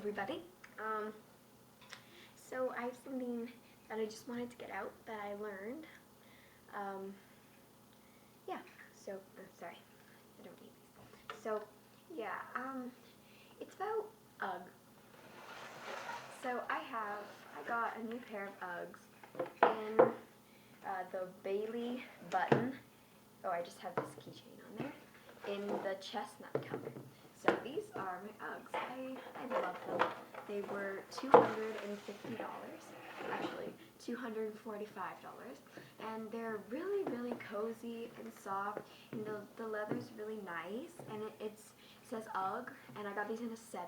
everybody. So I have something that I just wanted to get out that I learned. Yeah, so, sorry, I don't need these. So, yeah, it's about UGG. So I got a new pair of Uggs in the Bailey button. Oh, I just have this keychain on there. In the chestnut color. So these are my Uggs. I love them. They were $250, actually $245, and they're really, really cozy and soft, and the leather's really nice, and it says UGG, and I got these in a 7.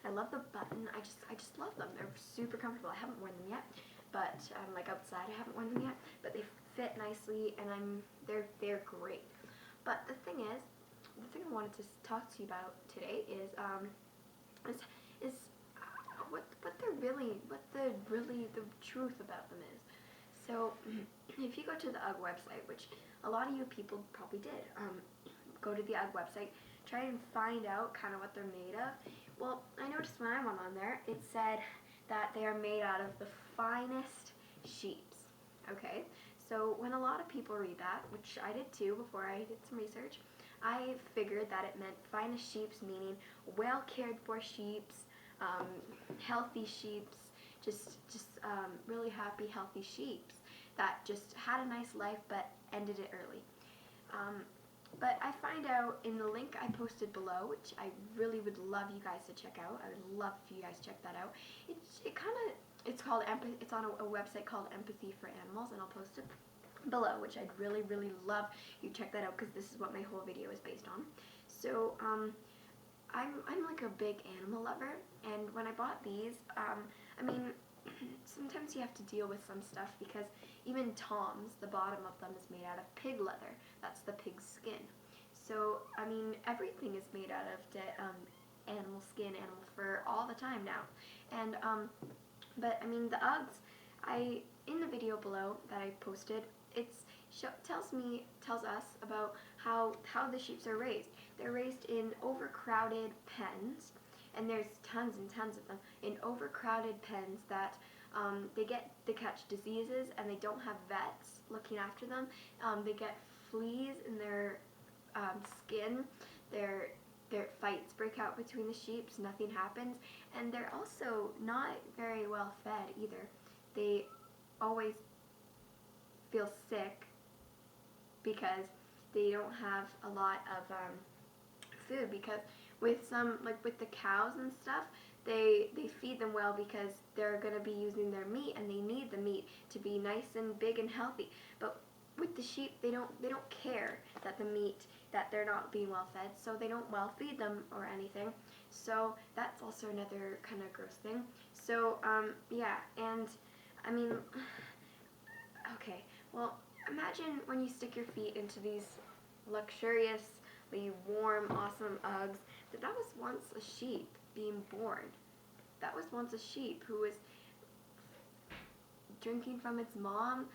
I love the button. I just love them. They're super comfortable. I haven't worn them yet, but like outside I haven't worn them yet, but they fit nicely, and they're great. But the thing I wanted to talk to you about today is what the truth about them is. So if you go to the UGG website, which a lot of you people probably did, go to the UGG website, try and find out kind of what they're made of. Well, I noticed when I went on there, it said that they are made out of the finest sheeps. Okay, so when a lot of people read that, which I did too before I did some research, I figured that it meant finest sheeps, meaning well cared for sheeps, healthy sheeps, just really happy, healthy sheeps that just had a nice life but ended it early. But I find out in the link I posted below, which I really would love you guys to check out. I would love if you guys check that out. It's on a website called Empathy for Animals, and I'll post it below, which I'd really, really love you check that out because this is what my whole video is based on. So I'm like a big animal lover, and when I bought these, I mean, sometimes you have to deal with some stuff because even Tom's, the bottom of them is made out of pig leather. That's the pig's skin. So, I mean, everything is made out of animal skin, animal fur, all the time now. And, but, I mean, the Uggs, in the video below that I posted, tells us about how the sheeps are raised. They're raised in overcrowded pens, and there's tons and tons of them, in overcrowded pens that they catch diseases, and they don't have vets looking after them. They get fleas in their skin. Their fights break out between the sheeps. Nothing happens, and they're also not very well fed either. They always feel sick because they don't have a lot of food, because with the cows and stuff, they feed them well because they're going to be using their meat, and they need the meat to be nice and big and healthy. But with the sheep, they don't care that they're not being well fed, so they don't well feed them or anything. So that's also another kind of gross thing. So yeah, and I mean, okay, well, imagine when you stick your feet into these luxuriously warm, awesome Uggs, that was once a sheep being born. That was once a sheep who was drinking from its mom,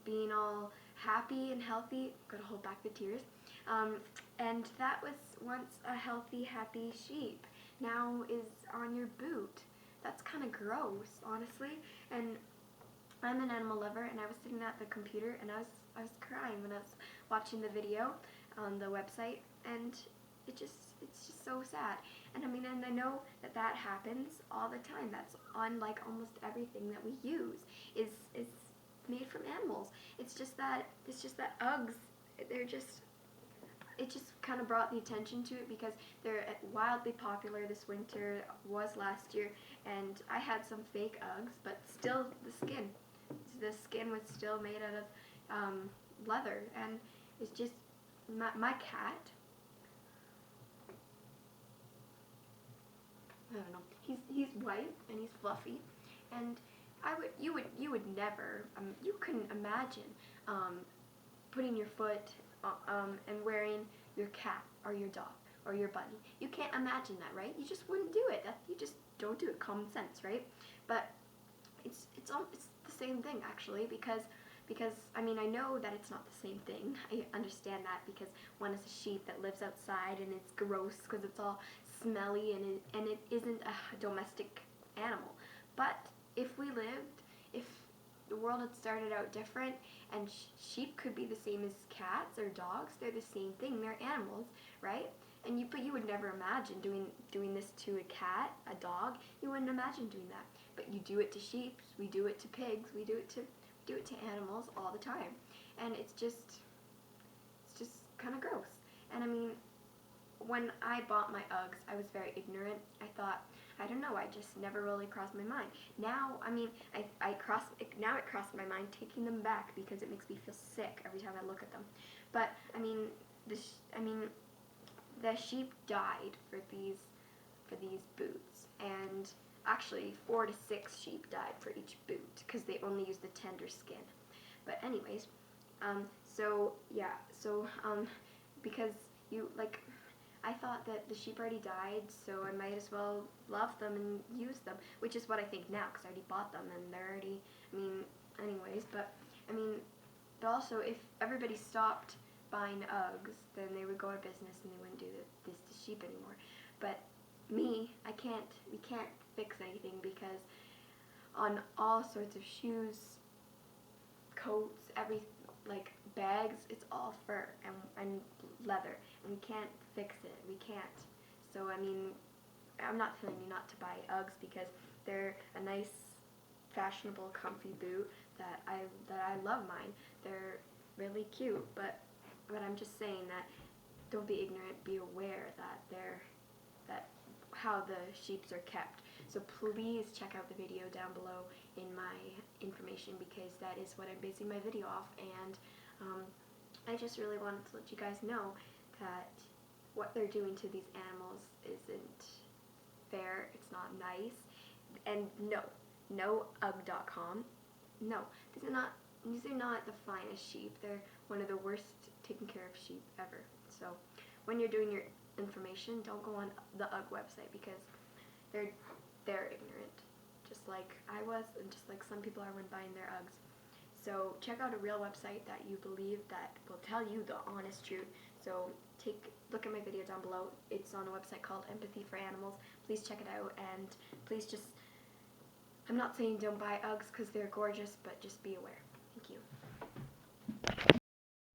being all happy and healthy. Gotta hold back the tears. And that was once a healthy, happy sheep. Now is on your boot. That's kind of gross, honestly. And I'm an animal lover, and I was sitting at the computer, and I was crying when I was watching the video on the website, and it's just so sad. And I mean, and I know that happens all the time. That's on like almost everything that we use is made from animals. It's just that Uggs, it just kind of brought the attention to it because they're wildly popular this winter, was last year, and I had some fake Uggs, but still the skin was still made out of leather, and it's just my cat. I don't know. He's white and he's fluffy, and you would never you couldn't imagine putting your foot and wearing your cat or your dog or your bunny. You can't imagine that, right? You just wouldn't do it. You just don't do it. Common sense, right? But it's the same thing actually, because I mean, I know that it's not the same thing. I understand that because one is a sheep that lives outside and it's gross because it's all smelly, and it isn't a domestic animal. But if the world had started out different, and sheep could be the same as cats or dogs, they're the same thing. They're animals, right? But you would never imagine doing this to a cat, a dog. You wouldn't imagine doing that. But you do it to sheep. We do it to pigs. We do it to animals all the time, and it's just kind of gross. And I mean, when I bought my Uggs, I was very ignorant. I thought, I don't know, I just never really crossed my mind. Now, I mean, now it crossed my mind taking them back because it makes me feel sick every time I look at them. But I mean, the sheep died for these boots, and actually 4 to 6 sheep died for each boot because they only used the tender skin. But anyways, because I thought that the sheep already died, so I might as well love them and use them, which is what I think now because I already bought them and they're already, anyways, but also if everybody stopped buying Uggs, then they would go out of business and they wouldn't do this to sheep anymore. But we can't fix anything because on all sorts of shoes, coats, like bags, it's all fur and leather, and we can't fix it. We can't. So I'm not telling you not to buy Uggs because they're a nice, fashionable, comfy boot that I love mine. They're really cute, but I'm just saying that don't be ignorant. Be aware that how the sheeps are kept. So please check out the video down below in my information because that is what I'm basing my video off, and I just really wanted to let you guys know that what they're doing to these animals isn't fair, it's not nice, and no UGG.com, no, these are not the finest sheep. They're one of the worst taken care of sheep ever. So when you're doing your information, don't go on the UGG website because they're ignorant, just like I was and just like some people are when buying their Uggs. So check out a real website that you believe that will tell you the honest truth. So look at my video down below. It's on a website called Empathy for Animals. Please check it out, and please I'm not saying don't buy Uggs because they're gorgeous, but just be aware.